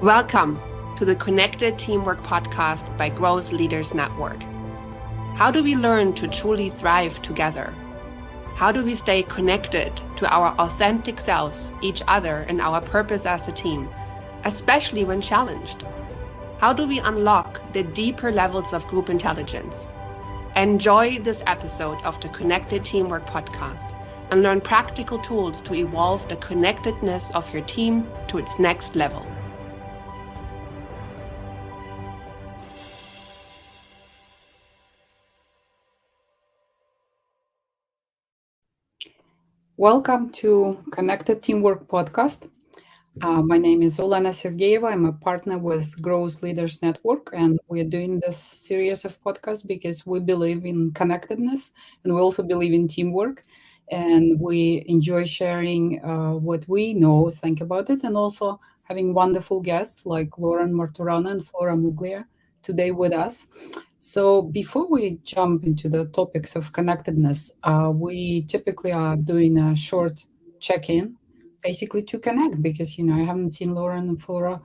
Welcome to the Connected Teamwork Podcast by Growth Leaders Network. How do we learn to truly thrive together? How do we stay connected to our authentic selves, each other, and our purpose as a team, especially when challenged? How do we unlock the deeper levels of group intelligence? Enjoy this episode of the Connected Teamwork Podcast and learn practical tools to evolve the connectedness of your team to its next level. Welcome to Connected Teamwork Podcast. My name is Olena Sergeyeva. I'm a partner with Growth Leaders Network, and we're doing this series of podcasts because we believe in connectedness and we also believe in teamwork. And we enjoy sharing what we know, think about it, and also having wonderful guests like Lauren Marturano and Flora Muglia today with us. So before we jump into the topics of connectedness, we typically are doing a short check-in, basically to connect, because I haven't seen Lauren and Flora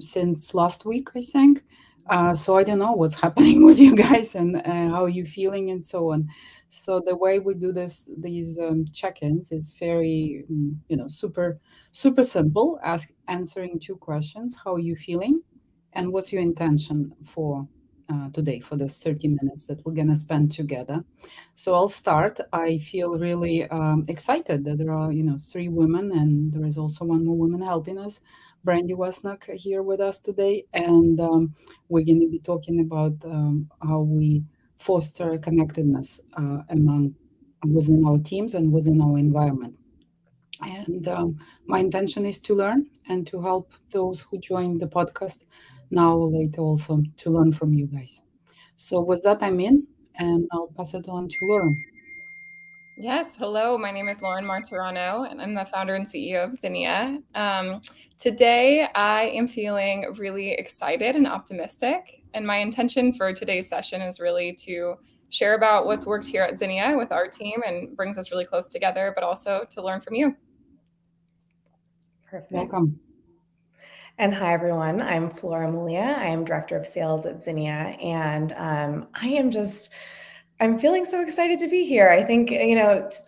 since last week, I think. So I don't know what's happening with you guys and how you feeling and so on. So the way we do these check-ins is very, super simple. Answering two questions: How are you feeling, and what's your intention for today, for the 30 minutes that we're going to spend together. So I'll start. I feel really excited that there are, three women, and there is also one more woman helping us, Brandy Wesnock, here with us today. And we're going to be talking about how we foster connectedness within our teams and within our environment. And my intention is to learn and to help those who join the podcast now or later also to learn from you guys. So with that, I'm in, and I'll pass it on to Lauren. Yes, hello. My name is Lauren Marturano, and I'm the founder and CEO of Zinnia. Today, I am feeling really excited and optimistic, and my intention for today's session is really to share about what's worked here at Zinnia with our team and brings us really close together, but also to learn from you. Perfect. Welcome. And hi, everyone. I'm Flora Mulia. I am Director of Sales at Zinnia, and I'm feeling so excited to be here. I think,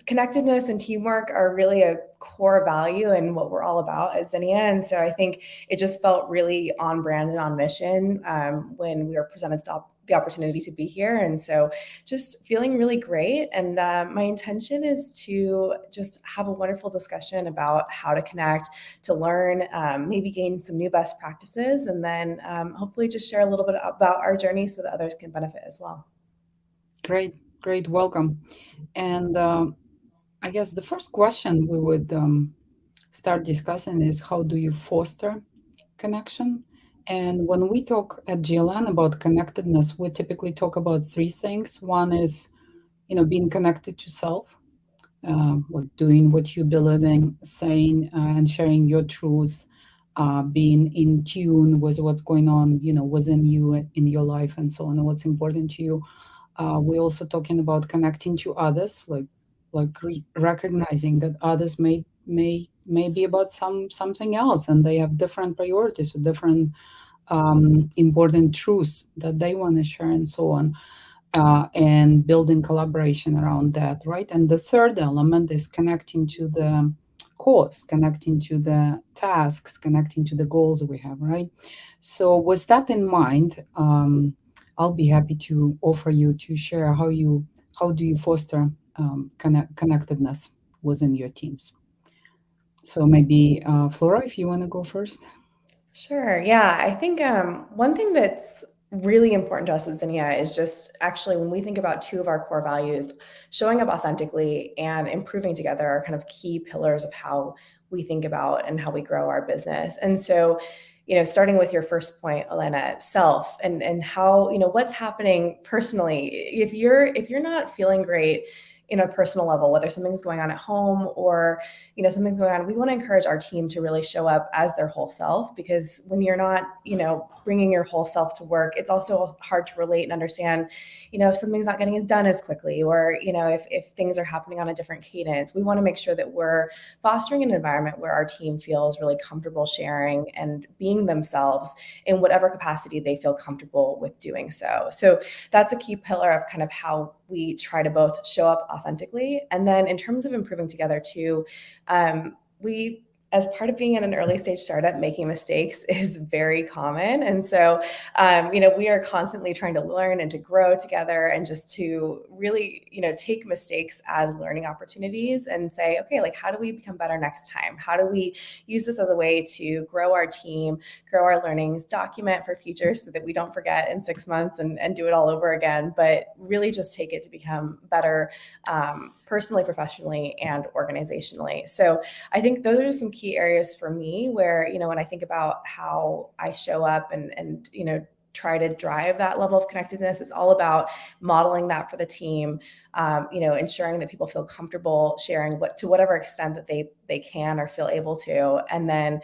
connectedness and teamwork are really a core value in what we're all about at Zinnia. And so I think it just felt really on brand and on mission when we were presented the opportunity to be here. And so just feeling really great. And my intention is to just have a wonderful discussion about how to connect, to learn, maybe gain some new best practices, and then hopefully just share a little bit about our journey so that others can benefit as well. Great, welcome. And I guess the first question we would start discussing is, how do you foster connection? And when we talk at GLN about connectedness, we typically talk about three things. One is, being connected to self, doing what you believe in, saying and sharing your truth, being in tune with what's going on, within you in your life and so on, and what's important to you. We're also talking about connecting to others, recognizing that others may be about something else, and they have different priorities or different important truths that they want to share and so on, and building collaboration around that, right? And the third element is connecting to the cause, connecting to the tasks, connecting to the goals we have, right? So with that in mind, I'll be happy to offer you to share how do you foster connectedness within your teams. So maybe Flora, if you want to go first. Sure. Yeah. I think one thing that's really important to us at Zinnia is just actually when we think about two of our core values, showing up authentically and improving together are kind of key pillars of how we think about and how we grow our business. And so, starting with your first point, Elena, self and how, what's happening personally. If you're not feeling great in a personal level, whether something's going on at home or, something's going on, we want to encourage our team to really show up as their whole self, because when you're not, bringing your whole self to work, it's also hard to relate and understand, if something's not getting done as quickly, or, if things are happening on a different cadence. We want to make sure that we're fostering an environment where our team feels really comfortable sharing and being themselves in whatever capacity they feel comfortable with doing so. So that's a key pillar of kind of how we try to both show up authentically. And then in terms of improving together too, we, as part of being in an early stage startup, making mistakes is very common. And so, we are constantly trying to learn and to grow together, and just to really, take mistakes as learning opportunities and say, okay, like, how do we become better next time? How do we use this as a way to grow our team, grow our learnings, document for future so that we don't forget in 6 months and do it all over again, but really just take it to become better, personally, professionally, and organizationally. So I think those are just some key areas for me where, when I think about how I show up and try to drive that level of connectedness, it's all about modeling that for the team, ensuring that people feel comfortable sharing to whatever extent that they can or feel able to. And then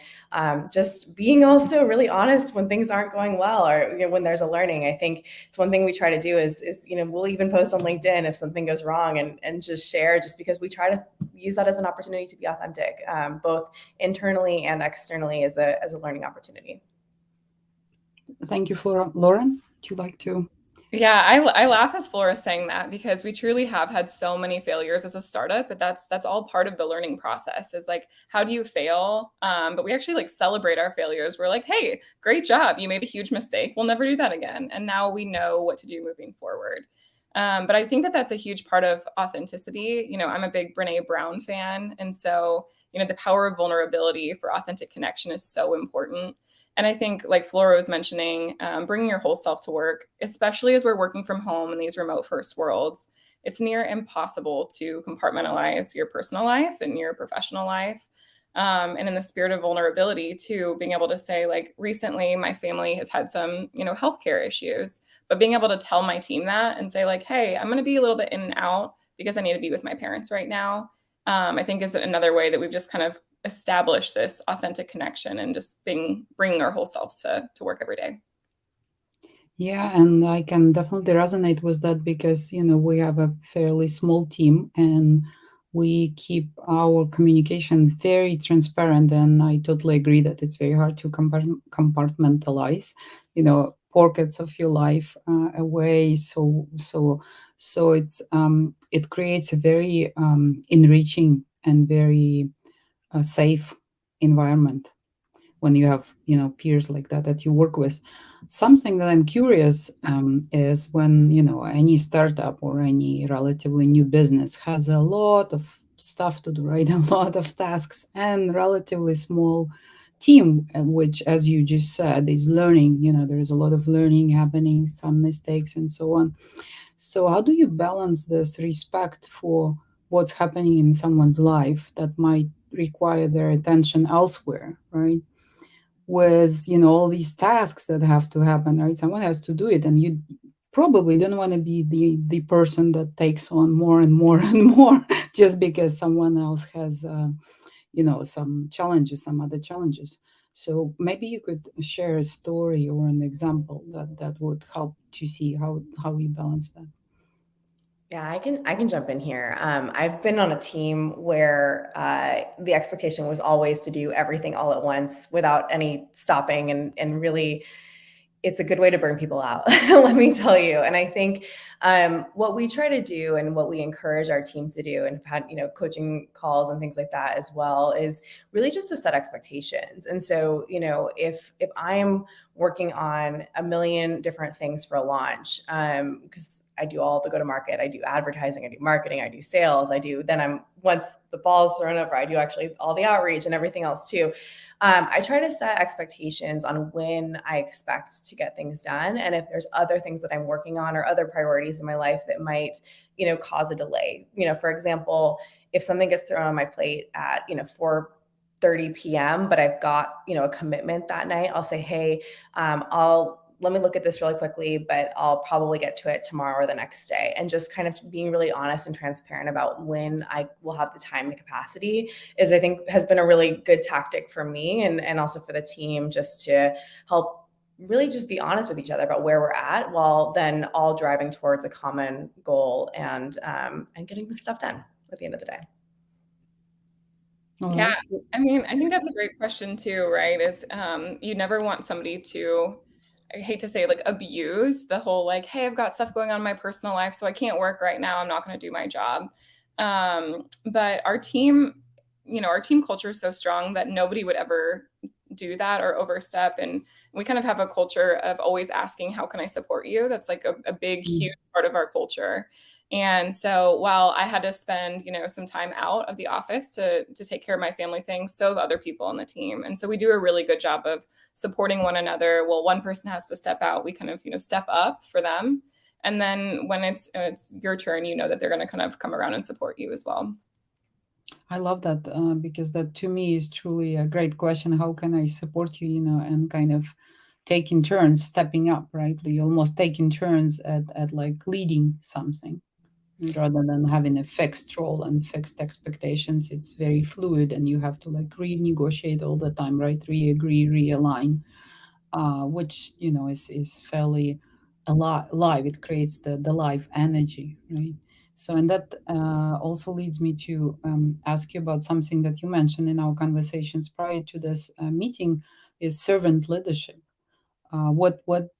just being also really honest when things aren't going well, or when there's a learning. I think it's one thing we try to do is we'll even post on LinkedIn if something goes wrong and just share, just because we try to use that as an opportunity to be authentic, both internally and externally, as a learning opportunity. Thank you, Flora. Lauren, would you like to? Yeah, I laugh as Flora is saying that, because we truly have had so many failures as a startup, but that's all part of the learning process, is like, how do you fail? But we actually like celebrate our failures. We're like, hey, great job. You made a huge mistake. We'll never do that again. And now we know what to do moving forward. But I think that's a huge part of authenticity. I'm a big Brene Brown fan. And so, the power of vulnerability for authentic connection is so important. And I think, like Flora was mentioning, bringing your whole self to work, especially as we're working from home in these remote first worlds, it's near impossible to compartmentalize your personal life and your professional life. And in the spirit of vulnerability too, being able to say, like, recently my family has had some, healthcare issues, but being able to tell my team that and say, like, hey, I'm going to be a little bit in and out because I need to be with my parents right now, I think is another way that we've just kind of establish this authentic connection and just bringing our whole selves to work every day. Yeah, and I can definitely resonate with that, because we have a fairly small team and we keep our communication very transparent, and I totally agree that it's very hard to compartmentalize pockets of your life away, so it's it creates a very enriching and very safe environment when you have peers like that you work with. Something that I'm curious is when any startup or any relatively new business has a lot of stuff to do, right? A lot of tasks and relatively small team, which, as you just said, is learning. There is a lot of learning happening, some mistakes and so on. So how do you balance this respect for what's happening in someone's life that might require their attention elsewhere, right? With all these tasks that have to happen, right? Someone has to do it, and you probably don't want to be the person that takes on more and more and more just because someone else has some challenges, some other challenges. So maybe you could share a story or an example that would help to see how you balance that. Yeah, I can jump in here. I've been on a team where the expectation was always to do everything all at once without any stopping, and really, it's a good way to burn people out, let me tell you. And I think what we try to do and what we encourage our team to do, and have had coaching calls and things like that as well, is really just to set expectations. And so if I'm working on a million different things for a launch, because I do all the go-to-market, I do advertising, I do marketing, I do sales, once the ball's thrown over, I do actually all the outreach and everything else too. I try to set expectations on when I expect to get things done, and if there's other things that I'm working on or other priorities in my life that might, cause a delay. For example, if something gets thrown on my plate at 4:30 p.m., but I've got a commitment that night, I'll say, hey, I'll let me look at this really quickly, but I'll probably get to it tomorrow or the next day. And just kind of being really honest and transparent about when I will have the time and capacity is, I think, has been a really good tactic for me and also for the team, just to help really just be honest with each other about where we're at, while then all driving towards a common goal and getting this stuff done at the end of the day. Yeah, I mean, I think that's a great question too, right? Is you never want somebody to, I hate to say, like, abuse the whole, like, hey, I've got stuff going on in my personal life, so I can't work right now. I'm not going to do my job. But our team, our team culture is so strong that nobody would ever do that or overstep. And we kind of have a culture of always asking, how can I support you? That's like a big, huge part of our culture. And so while I had to spend, some time out of the office to take care of my family things, so have other people on the team. And so we do a really good job of supporting one another. Well, one person has to step out, we kind of, step up for them. And then when it's your turn, that they're going to kind of come around and support you as well. I love that because that to me is truly a great question. How can I support you, and kind of taking turns, stepping up, right? You almost taking turns at like leading something rather than having a fixed role and fixed expectations. It's very fluid and you have to like renegotiate all the time, right? Re-agree, realign, which, is fairly alive. It creates the live energy, right? So, and that also leads me to ask you about something that you mentioned in our conversations prior to this meeting, is servant leadership.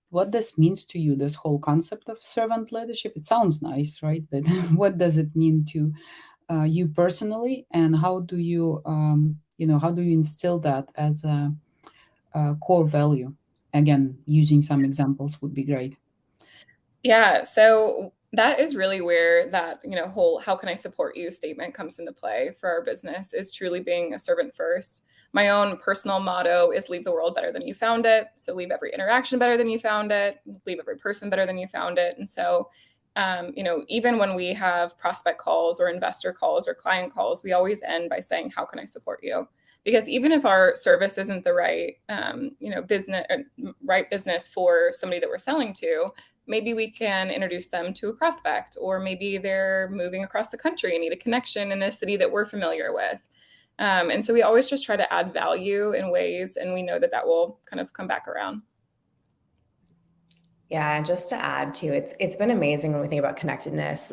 What this means to you, this whole concept of servant leadership? It sounds nice, right? But what does it mean to you personally, and how do you, how do you instill that as a core value? Again, using some examples would be great. Yeah, so that is really where that, whole how can I support you statement comes into play for our business, is truly being a servant first. My own personal motto is leave the world better than you found it. So leave every interaction better than you found it, leave every person better than you found it. And so, even when we have prospect calls or investor calls or client calls, we always end by saying, how can I support you? Because even if our service isn't the right, business for somebody that we're selling to, maybe we can introduce them to a prospect, or maybe they're moving across the country and need a connection in a city that we're familiar with. And so we always just try to add value in ways, and we know that will kind of come back around. Yeah, and just to add to, it's been amazing when we think about connectedness.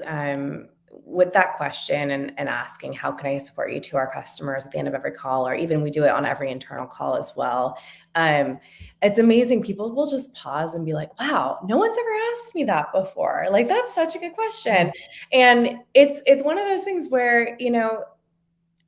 With that question and asking, how can I support you, to our customers at the end of every call, or even we do it on every internal call as well. It's amazing. People will just pause and be like, wow, no one's ever asked me that before. Like, that's such a good question. And it's one of those things where,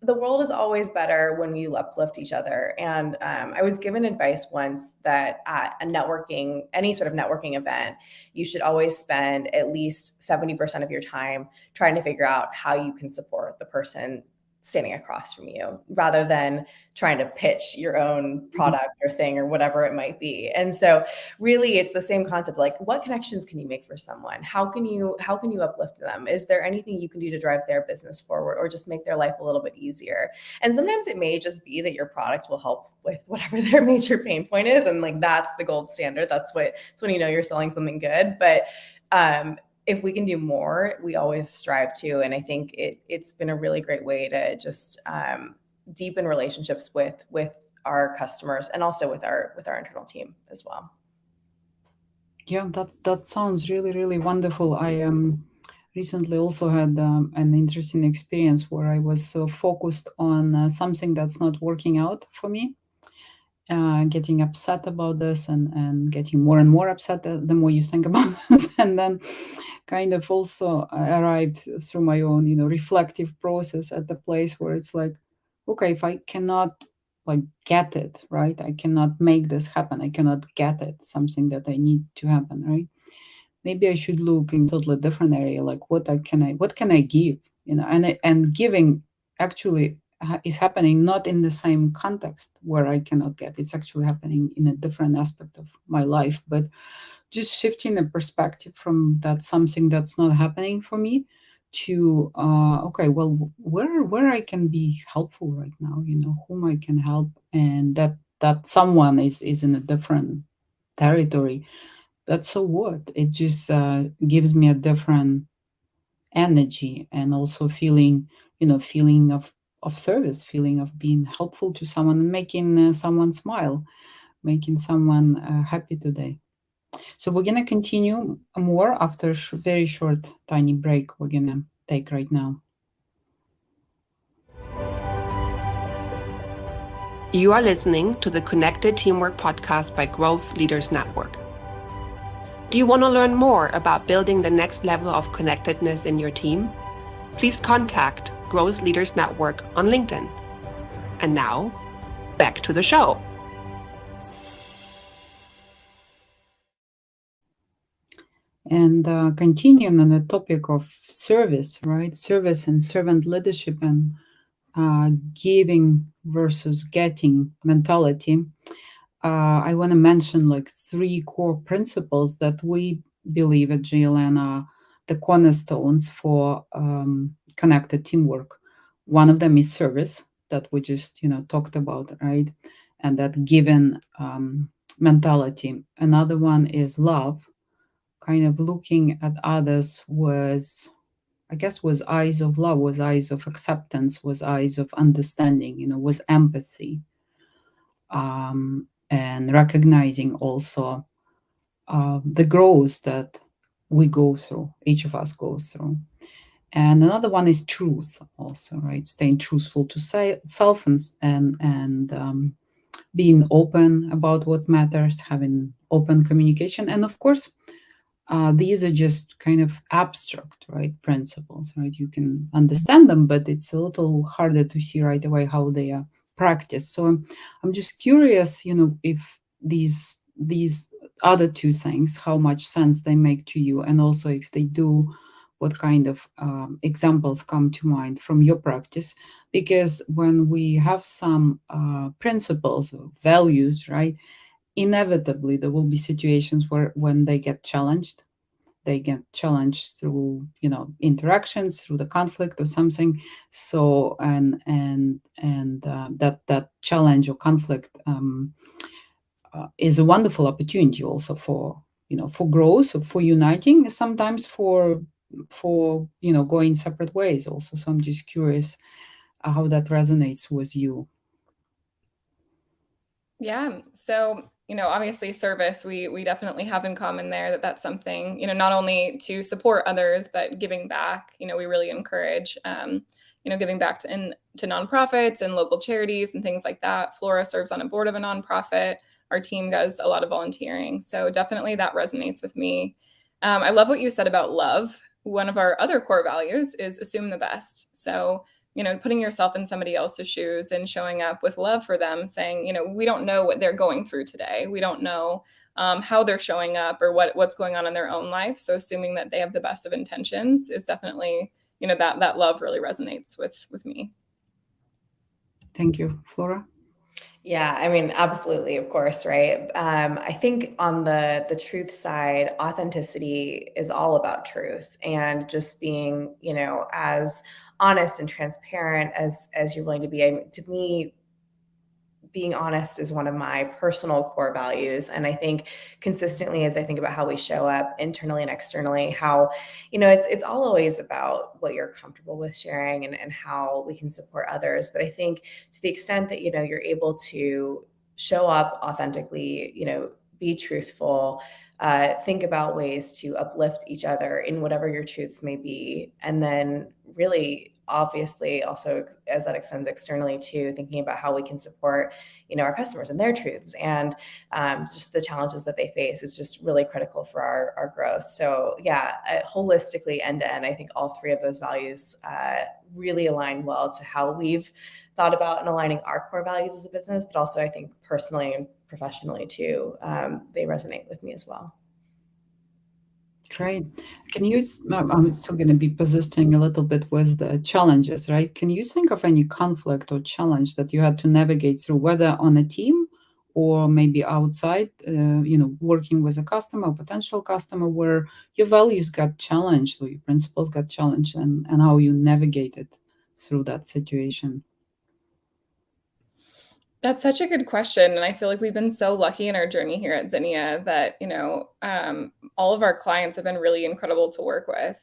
the world is always better when you uplift each other. And I was given advice once that at any sort of networking event, you should always spend at least 70% of your time trying to figure out how you can support the person standing across from you, rather than trying to pitch your own product or thing or whatever it might be. And so really it's the same concept, like, what connections can you make for someone? How can you uplift them? Is there anything you can do to drive their business forward, or just make their life a little bit easier? And sometimes it may just be that your product will help with whatever their major pain point is. And like, that's the gold standard. That's when you're selling something good. But if we can do more, we always strive to. And I think it's been a really great way to just deepen relationships with our customers, and also with our internal team as well. Yeah, that sounds really, really wonderful. I recently also had an interesting experience where I was so focused on something that's not working out for me, getting upset about this and getting more and more upset the more you think about this. And then kind of also arrived through my own, reflective process at the place where it's like, okay, if I cannot like get it, right? I cannot make this happen. I cannot get it, something that I need to happen, right? Maybe I should look in totally different area, like what can I give, and giving actually is happening not in the same context where I cannot get. It's actually happening in a different aspect of my life, but just shifting the perspective from that something that's not happening for me to okay, well, where I can be helpful right now, whom I can help, and that someone is in a different territory. But so what? It just gives me a different energy, and also feeling, feeling of service, feeling of being helpful to someone, and making someone smile, making someone happy today. So we're going to continue more after a very short, tiny break we're going to take right now. You are listening to the Connected Teamwork podcast by Growth Leaders Network. Do you want to learn more about building the next level of connectedness in your team? Please contact Growth Leaders Network on LinkedIn. And now, back to the show. And continuing on the topic of service, right? Service and servant leadership, and giving versus getting mentality. I want to mention like 3 core principles that we believe at JLN are the cornerstones for connected teamwork. One of them is service, that we just talked about, right? And that given mentality. Another one is love, kind of looking at others was eyes of love, was eyes of acceptance, was eyes of understanding, was empathy, and recognizing also the growth that we go through, each of us goes through. And another one is truth also, right? Staying truthful to self, and being open about what matters, having open communication. And of course, these are just kind of abstract, right, principles, right? You can understand them, but it's a little harder to see right away how they are practiced. So I'm just curious, if these other 2 things, how much sense they make to you, and also if they do, what kind of examples come to mind from your practice. Because when we have some principles or values, right, inevitably there will be situations where when they get challenged through interactions, through the conflict or something. So and that challenge or conflict is a wonderful opportunity also for for growth, or for uniting, sometimes for going separate ways also. So I'm just curious how that resonates with you. Yeah. So, obviously service, we definitely have in common there that's something, not only to support others, but giving back. We really encourage, giving back to nonprofits and local charities and things like that. Flora serves on a board of a nonprofit. Our team does a lot of volunteering. So definitely that resonates with me. I love what you said about love. One of our other core values is assume the best. So putting yourself in somebody else's shoes and showing up with love for them, saying, we don't know what they're going through today. We don't know how they're showing up or what's going on in their own life. So assuming that they have the best of intentions is definitely, that love really resonates with me. Thank you, Flora. Yeah, I mean, absolutely, of course, right? I think on the truth side, authenticity is all about truth, and just being, as honest and transparent as you're willing to be. To me, being honest is one of my personal core values. And I think consistently, as I think about how we show up internally and externally, how, it's all always about what you're comfortable with sharing, and how we can support others. But I think to the extent that, you're able to show up authentically, be truthful, think about ways to uplift each other in whatever your truths may be. And then really, obviously, also as that extends externally too, thinking about how we can support, our customers and their truths, and just the challenges that they face is just really critical for our growth. So yeah, holistically, end to end, I think all 3 of those values really align well to how we've thought about and aligning our core values as a business, but also I think personally and professionally too, they resonate with me as well. Great. Can you, I'm still going to be persisting a little bit with the challenges, right? Can you think of any conflict or challenge that you had to navigate through, whether on a team or maybe outside, working with a customer or potential customer, where your values got challenged or your principles got challenged, and how you navigated through that situation? That's such a good question. And I feel like we've been so lucky in our journey here at Zinnia that, all of our clients have been really incredible to work with.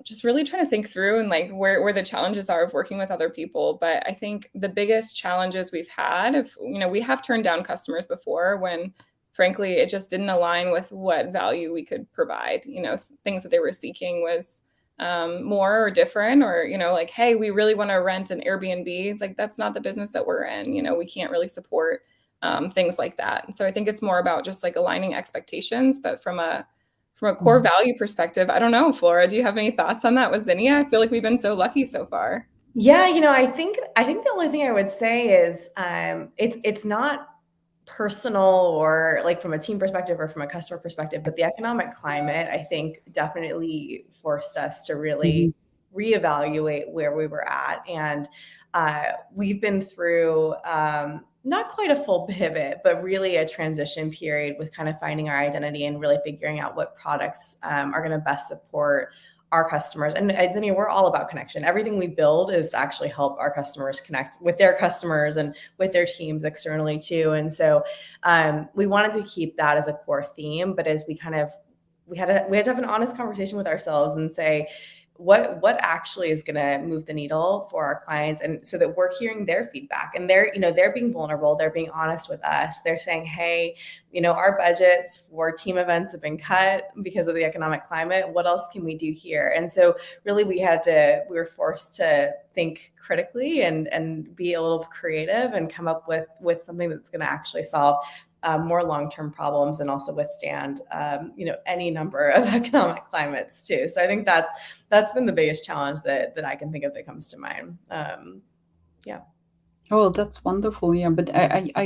Just really trying to think through and like where the challenges are of working with other people. But I think the biggest challenges we've had, we have turned down customers before when frankly, it just didn't align with what value we could provide. Things that they were seeking was more or different, or, like, hey, we really want to rent an Airbnb. It's like, that's not the business that we're in. We can't really support things like that. And so I think it's more about just like aligning expectations, but from a core value perspective, I don't know, Flora, do you have any thoughts on that with Zinnia? I feel like we've been so lucky so far. Yeah, I think the only thing I would say is it's not personal or like from a team perspective or from a customer perspective, but the economic climate, I think, definitely forced us to really reevaluate where we were at. And we've been through not quite a full pivot, but really a transition period with kind of finding our identity and really figuring out what products are going to best support our customers. And at Zinnia, we're all about connection. Everything we build is to actually help our customers connect with their customers and with their teams externally too. And so we wanted to keep that as a core theme, but as we had to have an honest conversation with ourselves and say, what actually is going to move the needle for our clients, and so that we're hearing their feedback, and they're being vulnerable, they're being honest with us. They're saying, hey, our budgets for team events have been cut because of the economic climate. What else can we do here? And so really we were forced to think critically and be a little creative and come up with something that's going to actually solve more long-term problems and also withstand, any number of economic climates too. So I think that's been the biggest challenge that I can think of that comes to mind. Yeah. Oh, that's wonderful. Yeah, but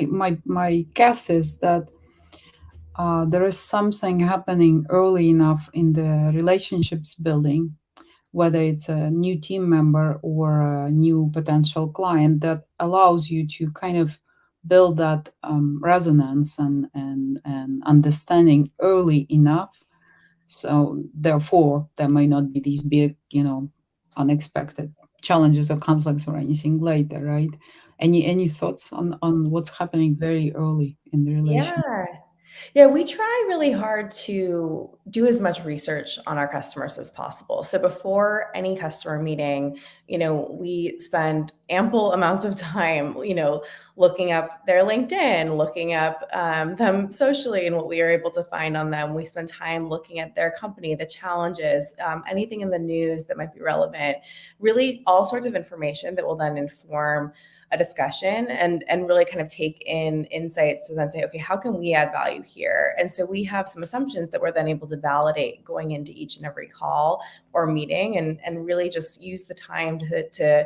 my guess is that there is something happening early enough in the relationships building, whether it's a new team member or a new potential client, that allows you to kind of build that resonance and understanding early enough. So therefore, there may not be these big, unexpected challenges or conflicts or anything later, right? Any thoughts on what's happening very early in the relationship? Yeah, we try really hard to do as much research on our customers as possible. So before any customer meeting, we spend ample amounts of time, looking up their LinkedIn, looking up them socially and what we are able to find on them. We spend time looking at their company, the challenges, anything in the news that might be relevant, really all sorts of information that will then inform a discussion and really kind of take in insights to then say, okay, how can we add value here? And so we have some assumptions that we're then able to validate going into each and every call or meeting, and really just use the time to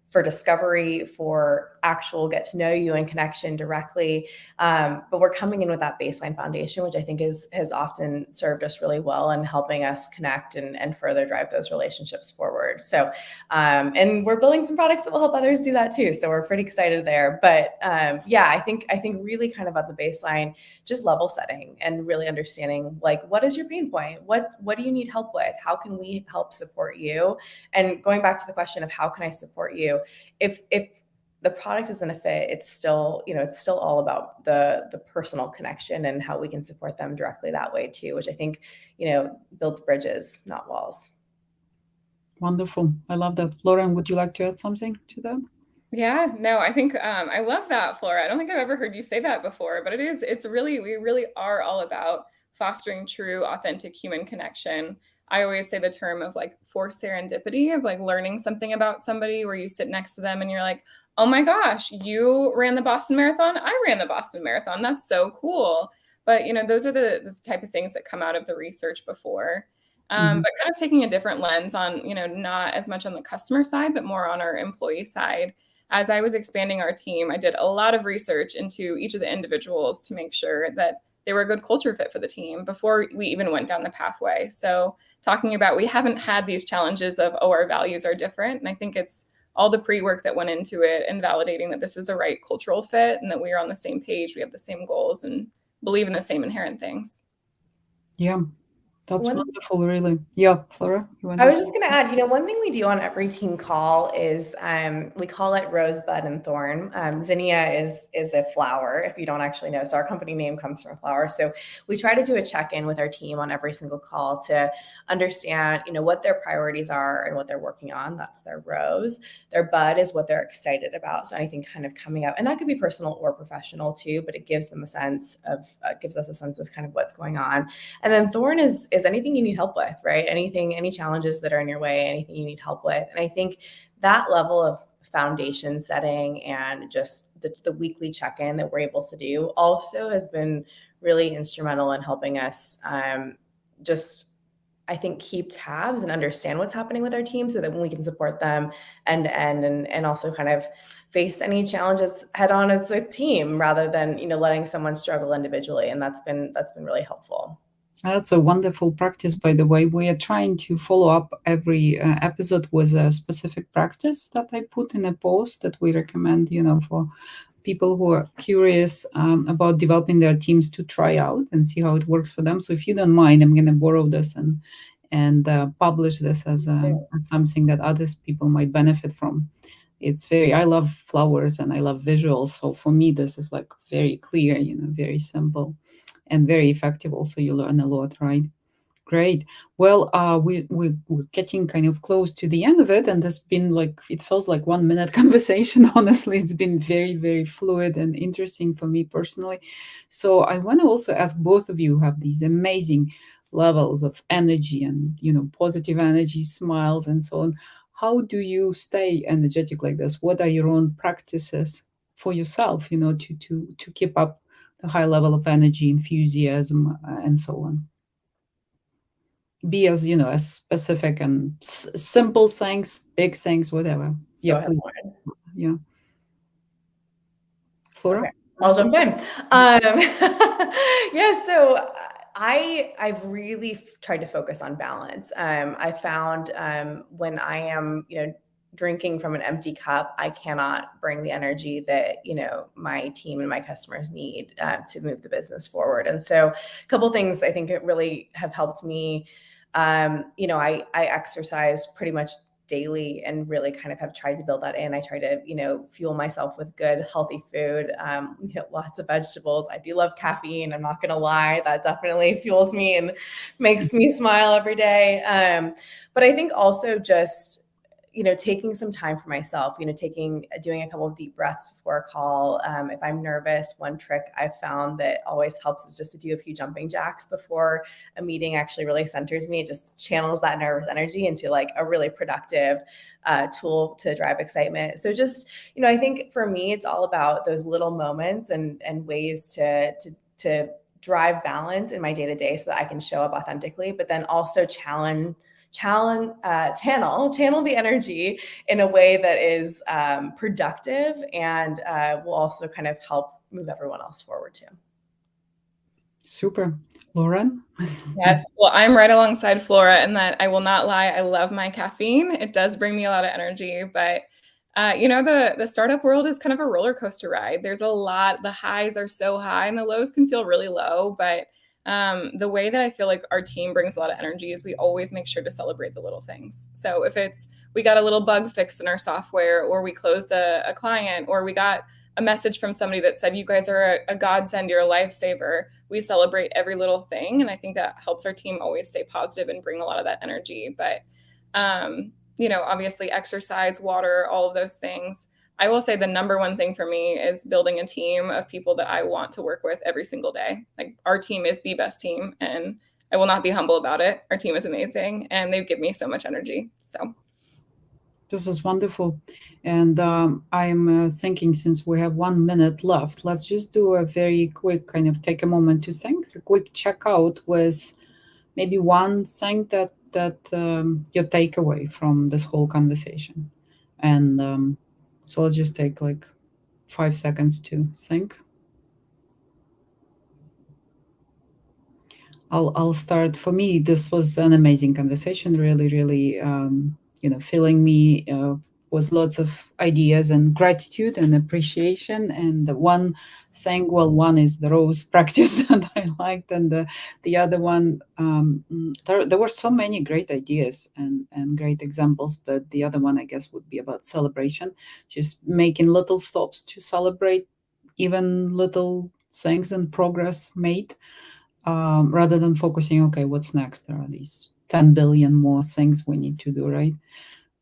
for discovery, for actual get to know you and connection directly. But we're coming in with that baseline foundation, which I think has often served us really well in helping us connect and further drive those relationships forward. So, and we're building some products that will help others do that too. So we're pretty excited there. But I think really kind of at the baseline, just level setting and really understanding, like, what is your pain point? What do you need help with? How can we help support you? And going back to the question of how can I support you? If the product isn't a fit, it's still all about the personal connection and how we can support them directly that way too, which I think, builds bridges, not walls. Wonderful. I love that. Lauren, would you like to add something to that? Yeah, no, I think I love that, Flora. I don't think I've ever heard you say that before, but we really are all about fostering true, authentic human connection. I always say the term of like forced serendipity, of like learning something about somebody where you sit next to them and you're like, oh my gosh, you ran the Boston Marathon. I ran the Boston Marathon. That's so cool. But, those are the type of things that come out of the research before. But kind of taking a different lens on, not as much on the customer side, but more on our employee side. As I was expanding our team, I did a lot of research into each of the individuals to make sure that they were a good culture fit for the team before we even went down the pathway. So talking about, we haven't had these challenges of, our values are different. And I think it's all the pre-work that went into it and validating that this is a right cultural fit and that we are on the same page, we have the same goals and believe in the same inherent things. Yeah, That's One wonderful, really. Yeah, Flora, you want I was to? just going to add, one thing we do on every team call is we call it rosebud and thorn. Zinnia is a flower, if you don't actually know. So our company name comes from a flower. So we try to do a check-in with our team on every single call to understand, what their priorities are and what they're working on. That's their rose. Their bud is what they're excited about. So anything kind of coming up, and that could be personal or professional too, but it gives them gives us a sense of kind of what's going on. And then thorn is anything you need help with, right? Any challenges that are in your way, anything you need help with. And I think that level of foundation setting and just the weekly check-in that we're able to do also has been really instrumental in helping us just, I think, keep tabs and understand what's happening with our team so that when we can support them end to end and also kind of face any challenges head on as a team rather than, letting someone struggle individually. And that's been really helpful. That's a wonderful practice, by the way. We are trying to follow up every episode with a specific practice that I put in a post that we recommend, for people who are curious about developing their teams to try out and see how it works for them. So if you don't mind, I'm going to borrow this and publish this as something that others people might benefit from. I love flowers and I love visuals. So for me, this is like very clear, very simple and very effective. Also, you learn a lot, right? Great. Well, we're getting kind of close to the end of it, and it's been it feels like 1 minute conversation. Honestly, it's been very, very fluid and interesting for me personally. So I want to also ask both of you who have these amazing levels of energy and positive energy, smiles, and so on. How do you stay energetic like this? What are your own practices for yourself? To keep up the high level of energy, enthusiasm, and so on. Be as specific and simple things, big things, whatever. Yeah, Go ahead, Lauren. Yeah. Flora? Okay, I'll jump in. Yeah, so I've really tried to focus on balance. I found when I am, drinking from an empty cup, I cannot bring the energy that, my team and my customers need to move the business forward. And so a couple things I think it really have helped me. I exercise pretty much daily and really kind of have tried to build that in. I try to, fuel myself with good, healthy food, lots of vegetables. I do love caffeine. I'm not going to lie. That definitely fuels me and makes me smile every day. But I think also just, taking some time for myself, doing a couple of deep breaths before a call. If I'm nervous, one trick I've found that always helps is just to do a few jumping jacks before a meeting actually really centers me. It just channels that nervous energy into like a really productive tool to drive excitement. So just, I think for me, it's all about those little moments and ways to drive balance in my day-to-day so that I can show up authentically, but then also channel the energy in a way that is productive and will also kind of help move everyone else forward too. Super. Lauren? Yes. Well, I'm right alongside Flora in that I will not lie. I love my caffeine. It does bring me a lot of energy, but the startup world is kind of a roller coaster ride. There's a lot, the highs are so high and the lows can feel really low, but the way that I feel like our team brings a lot of energy is we always make sure to celebrate the little things. So if it's, we got a little bug fixed in our software, or we closed a client, or we got a message from somebody that said, you guys are a godsend, you're a lifesaver, we celebrate every little thing. And I think that helps our team always stay positive and bring a lot of that energy. But, obviously exercise, water, all of those things. I will say the number one thing for me is building a team of people that I want to work with every single day. Like, our team is the best team, and I will not be humble about it. Our team is amazing and they give me so much energy. So this is wonderful. And I'm thinking, since we have 1 minute left, let's just do a very quick kind of take a moment to think, a quick check out with maybe one thing that your takeaway from this whole conversation. And so let's just take like 5 seconds to think. I'll start. For me, this was an amazing conversation, really, really, filling me was lots of ideas and gratitude and appreciation. And the one thing, well, one is the rose practice that I liked, and the other one, there were so many great ideas and great examples, but the other one, I guess, would be about celebration, just making little stops to celebrate even little things and progress made, rather than focusing, okay, what's next? There are these 10 billion more things we need to do, right?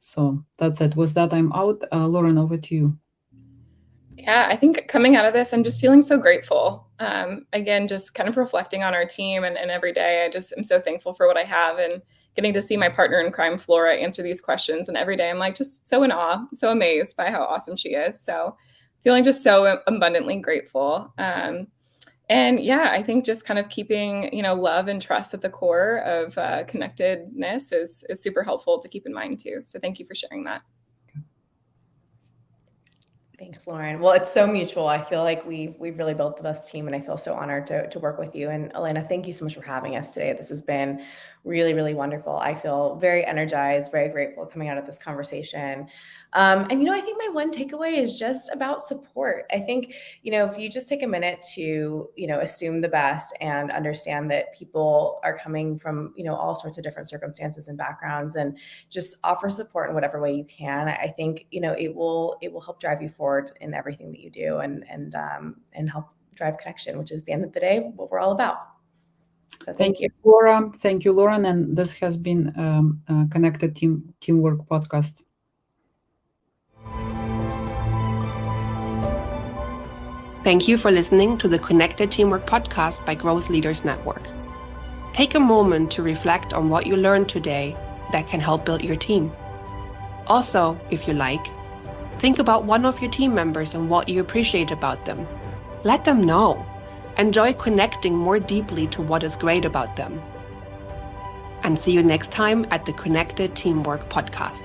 So that's it. With that, I'm out. Lauren, over to you. Yeah, I think coming out of this, I'm just feeling so grateful. Again, just kind of reflecting on our team and every day, I just am so thankful for what I have and getting to see my partner in crime, Flora, answer these questions. And every day I'm like just so in awe, so amazed by how awesome she is. So feeling just so abundantly grateful. And yeah, I think just kind of keeping, love and trust at the core of connectedness is super helpful to keep in mind too. So thank you for sharing that. Thanks, Lauren. Well, it's so mutual. I feel like we've really built the best team, and I feel so honored to work with you. And Elena, thank you so much for having us today. This has been really, really wonderful. I feel very energized, very grateful coming out of this conversation. And I think my one takeaway is just about support. I think, if you just take a minute to, assume the best and understand that people are coming from, all sorts of different circumstances and backgrounds, and just offer support in whatever way you can, I think, it will help drive you forward in everything that you do, and help drive connection, which is, at the end of the day, what we're all about. So thank you, Laura. Thank you, Lauren. And this has been Connected Teamwork Podcast. Thank you for listening to the Connected Teamwork Podcast by Growth Leaders Network. Take a moment to reflect on what you learned today that can help build your team. Also, if you like, think about one of your team members and what you appreciate about them. Let them know. Enjoy connecting more deeply to what is great about them. And see you next time at the Connected Teamwork Podcast.